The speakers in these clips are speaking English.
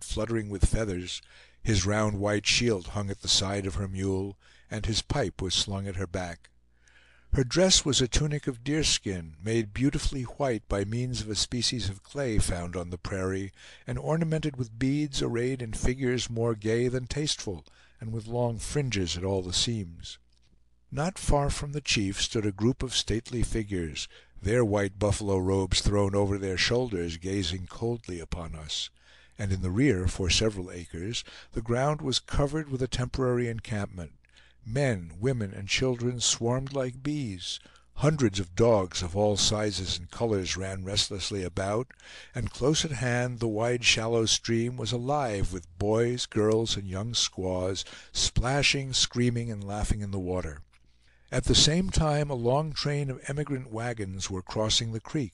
fluttering with feathers, his round white shield hung at the side of her mule, and his pipe was slung at her back. Her dress was a tunic of deerskin, made beautifully white by means of a species of clay found on the prairie, and ornamented with beads arrayed in figures more gay than tasteful, and with long fringes at all the seams. Not far from the chief stood a group of stately figures, their white buffalo robes thrown over their shoulders, gazing coldly upon us; and in the rear, for several acres, the ground was covered with a temporary encampment. Men, women, and children swarmed like bees; hundreds of dogs of all sizes and colors ran restlessly about; and close at hand the wide shallow stream was alive with boys, girls, and young squaws, splashing, screaming, and laughing in the water. At the same time a long train of emigrant wagons were crossing the creek,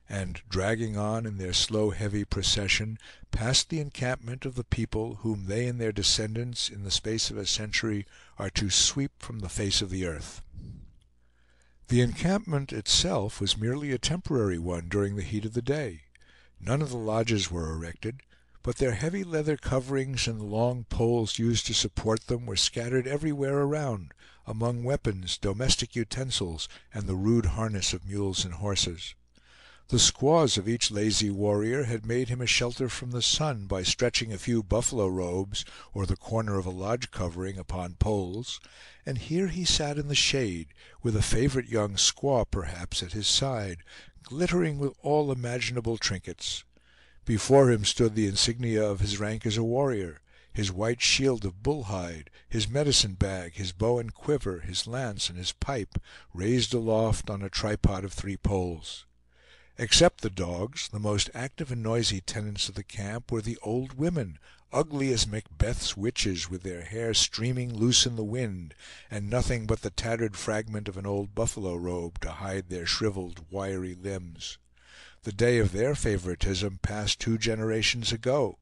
and, dragging on in their slow heavy procession, passed the encampment of the people whom they and their descendants, in the space of a century, are to sweep from the face of the earth. The encampment itself was merely a temporary one during the heat of the day. None of the lodges were erected, but their heavy leather coverings and the long poles used to support them were scattered everywhere around, among weapons, domestic utensils, and the rude harness of mules and horses. The squaws of each lazy warrior had made him a shelter from the sun by stretching a few buffalo robes, or the corner of a lodge covering, upon poles; and here he sat in the shade, with a favorite young squaw perhaps at his side, glittering with all imaginable trinkets. Before him stood the insignia of his rank as a warrior, his white shield of bull hide, his medicine bag, his bow and quiver, his lance, and his pipe, raised aloft on a tripod of 3 poles. Except the dogs, the most active and noisy tenants of the camp were the old women, ugly as Macbeth's witches, with their hair streaming loose in the wind, and nothing but the tattered fragment of an old buffalo robe to hide their shriveled, wiry limbs. The day of their favoritism passed 2 generations ago.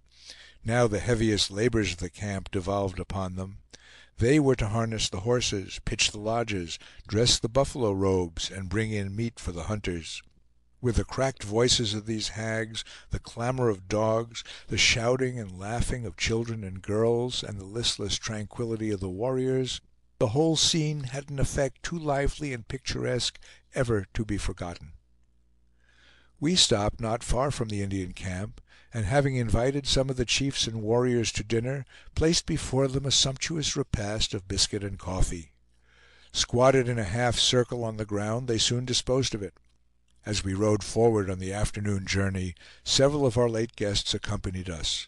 Now the heaviest labors of the camp devolved upon them. They were to harness the horses, pitch the lodges, dress the buffalo robes, and bring in meat for the hunters. With the cracked voices of these hags, the clamor of dogs, the shouting and laughing of children and girls, and the listless tranquillity of the warriors, the whole scene had an effect too lively and picturesque ever to be forgotten. We stopped not far from the Indian camp, and having invited some of the chiefs and warriors to dinner, placed before them a sumptuous repast of biscuit and coffee. Squatted in a half circle on the ground, they soon disposed of it. As we rode forward on the afternoon journey, several of our late guests accompanied us.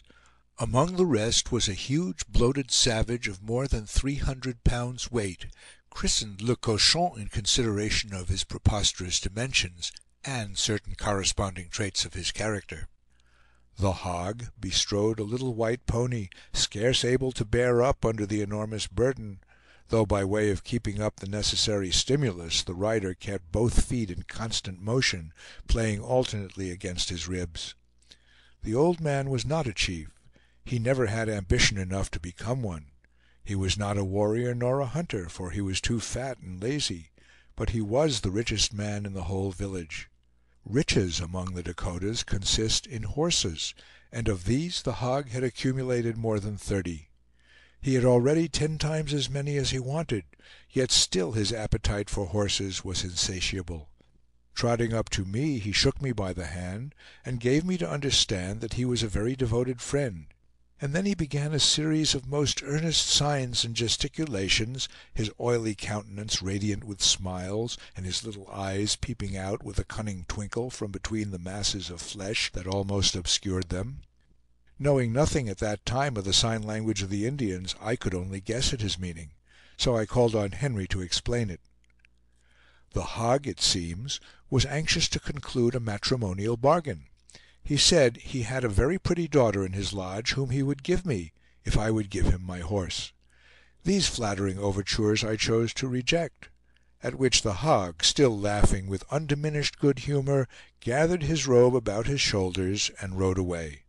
Among the rest was a huge bloated savage of more than 300 pounds weight, christened Le Cochon in consideration of his preposterous dimensions, and certain corresponding traits of his character. The hog bestrode a little white pony, scarce able to bear up under the enormous burden, though by way of keeping up the necessary stimulus, the rider kept both feet in constant motion, playing alternately against his ribs. The old man was not a chief. He never had ambition enough to become one. He was not a warrior nor a hunter, for he was too fat and lazy, but he was the richest man in the whole village. Riches among the Dakotas consist in horses, and of these the hog had accumulated more than 30. He had already 10 times as many as he wanted, yet still his appetite for horses was insatiable. Trotting up to me, he shook me by the hand, and gave me to understand that he was a very devoted friend, and then he began a series of most earnest signs and gesticulations, his oily countenance radiant with smiles, and his little eyes peeping out with a cunning twinkle from between the masses of flesh that almost obscured them. Knowing nothing at that time of the sign language of the Indians, I could only guess at his meaning, so I called on Henry to explain it. The hog, it seems, was anxious to conclude a matrimonial bargain. He said he had a very pretty daughter in his lodge, whom he would give me, if I would give him my horse. These flattering overtures I chose to reject; at which the hog, still laughing with undiminished good humor, gathered his robe about his shoulders and rode away.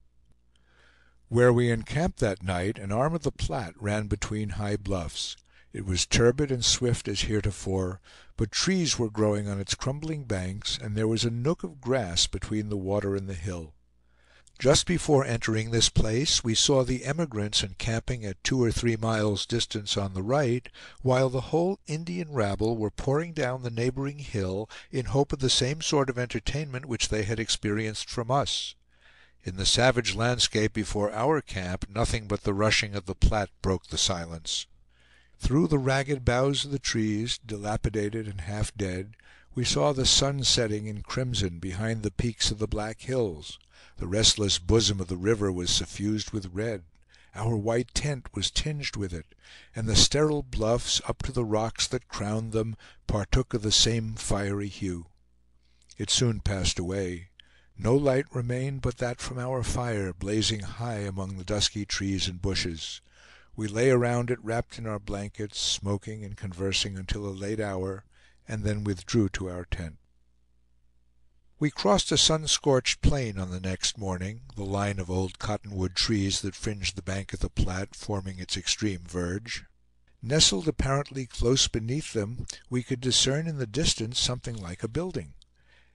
Where we encamped that night, an arm of the Platte ran between high bluffs. It was turbid and swift as heretofore, but trees were growing on its crumbling banks, and there was a nook of grass between the water and the hill. Just before entering this place, we saw the emigrants encamping at 2 or 3 miles' distance on the right, while the whole Indian rabble were pouring down the neighboring hill in hope of the same sort of entertainment which they had experienced from us. In the savage landscape before our camp, nothing but the rushing of the Platte broke the silence. Through the ragged boughs of the trees, dilapidated and half dead, we saw the sun setting in crimson behind the peaks of the Black Hills. The restless bosom of the river was suffused with red, our white tent was tinged with it, and the sterile bluffs, up to the rocks that crowned them, partook of the same fiery hue. It soon passed away. No light remained but that from our fire, blazing high among the dusky trees and bushes. We lay around it wrapped in our blankets, smoking and conversing until a late hour, and then withdrew to our tent. We crossed a sun-scorched plain on the next morning, the line of old cottonwood trees that fringed the bank of the Platte forming its extreme verge. Nestled apparently close beneath them, we could discern in the distance something like a building.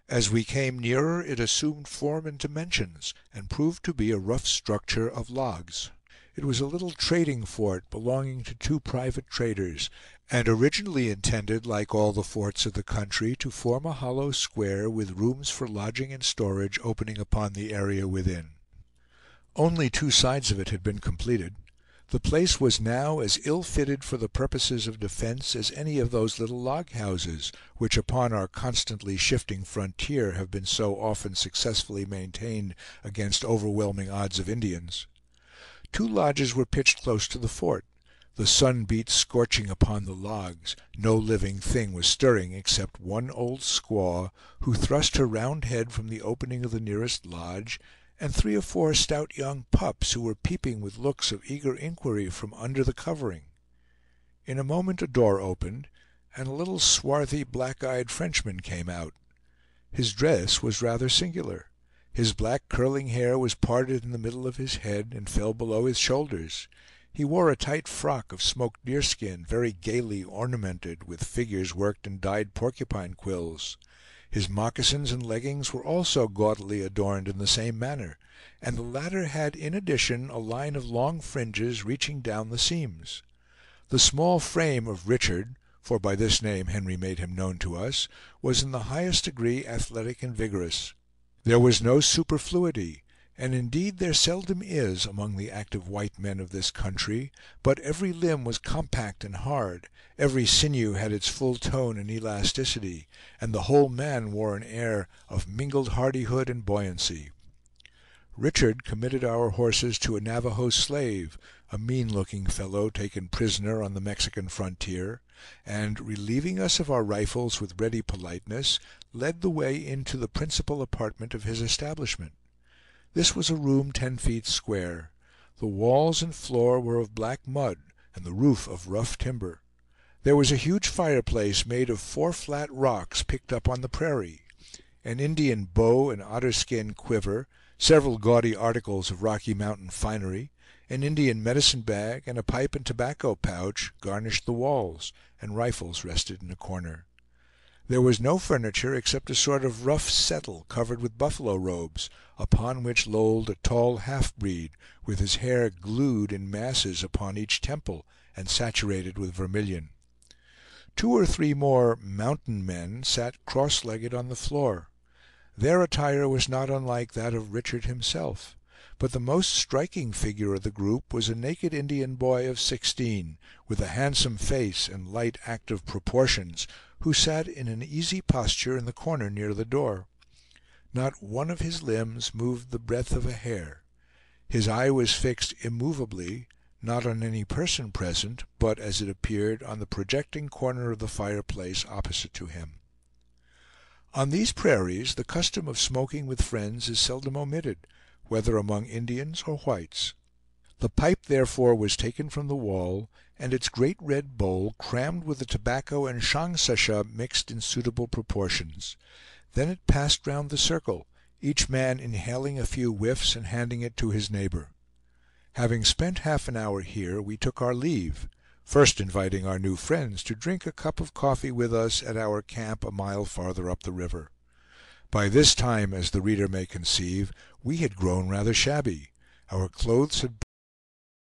As we came nearer, it assumed form and dimensions, and proved to be a rough structure of logs. It was a little trading fort belonging to 2 private traders, and originally intended, like all the forts of the country, to form a hollow square with rooms for lodging and storage opening upon the area within. Only 2 sides of it had been completed. The place was now as ill fitted for the purposes of defense as any of those little log houses, which upon our constantly shifting frontier have been so often successfully maintained against overwhelming odds of Indians. 2 lodges were pitched close to the fort. The sun beat scorching upon the logs. No living thing was stirring except one old squaw, who thrust her round head from the opening of the nearest lodge, and 3 or 4 stout young pups, who were peeping with looks of eager inquiry from under the covering. In a moment a door opened, and a little swarthy, black-eyed Frenchman came out. His dress was rather singular. His black curling hair was parted in the middle of his head, and fell below his shoulders. He wore a tight frock of smoked deerskin, very gaily ornamented with figures worked in dyed porcupine quills. His moccasins and leggings were also gaudily adorned in the same manner, and the latter had in addition a line of long fringes reaching down the seams. The small frame of Richard, for by this name Henry made him known to us, was in the highest degree athletic and vigorous. There was no superfluity, and indeed there seldom is among the active white men of this country, but every limb was compact and hard, every sinew had its full tone and elasticity, and the whole man wore an air of mingled hardihood and buoyancy. Richard committed our horses to a Navajo slave, a mean-looking fellow taken prisoner on the Mexican frontier, and, relieving us of our rifles with ready politeness, led the way into the principal apartment of his establishment. This was a room 10 feet square. The walls and floor were of black mud, and the roof of rough timber. There was a huge fireplace made of 4 flat rocks picked up on the prairie. An Indian bow and otter-skin quiver, several gaudy articles of Rocky Mountain finery, an Indian medicine bag, and a pipe and tobacco pouch garnished the walls, and rifles rested in a corner. There was no furniture except a sort of rough settle covered with buffalo robes, upon which lolled a tall half-breed, with his hair glued in masses upon each temple and saturated with vermilion. 2 or 3 more "mountain men" sat cross-legged on the floor. Their attire was not unlike that of Richard himself, but the most striking figure of the group was a naked Indian boy of 16, with a handsome face and light, active proportions, who sat in an easy posture in the corner near the door. Not one of his limbs moved the breadth of a hair. His eye was fixed immovably, not on any person present, but, as it appeared, on the projecting corner of the fireplace opposite to him. On these prairies the custom of smoking with friends is seldom omitted, whether among Indians or whites. The pipe therefore was taken from the wall, and its great red bowl crammed with the tobacco and shongsasha mixed in suitable proportions. Then it passed round the circle, each man inhaling a few whiffs and handing it to his neighbor. Having spent half an hour here, we took our leave, first inviting our new friends to drink a cup of coffee with us at our camp a mile farther up the river. By this time, as the reader may conceive, we had grown rather shabby. Our clothes had